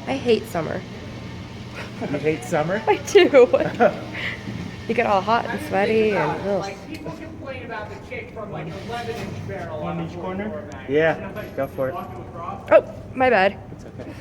I hate summer. You hate summer? I do. You get all hot and sweaty and ugh. Like people complain about the kick from like 11-inch barrel One on each a corner? 44 mag. Yeah, go for it. Oh, my bad. It's okay.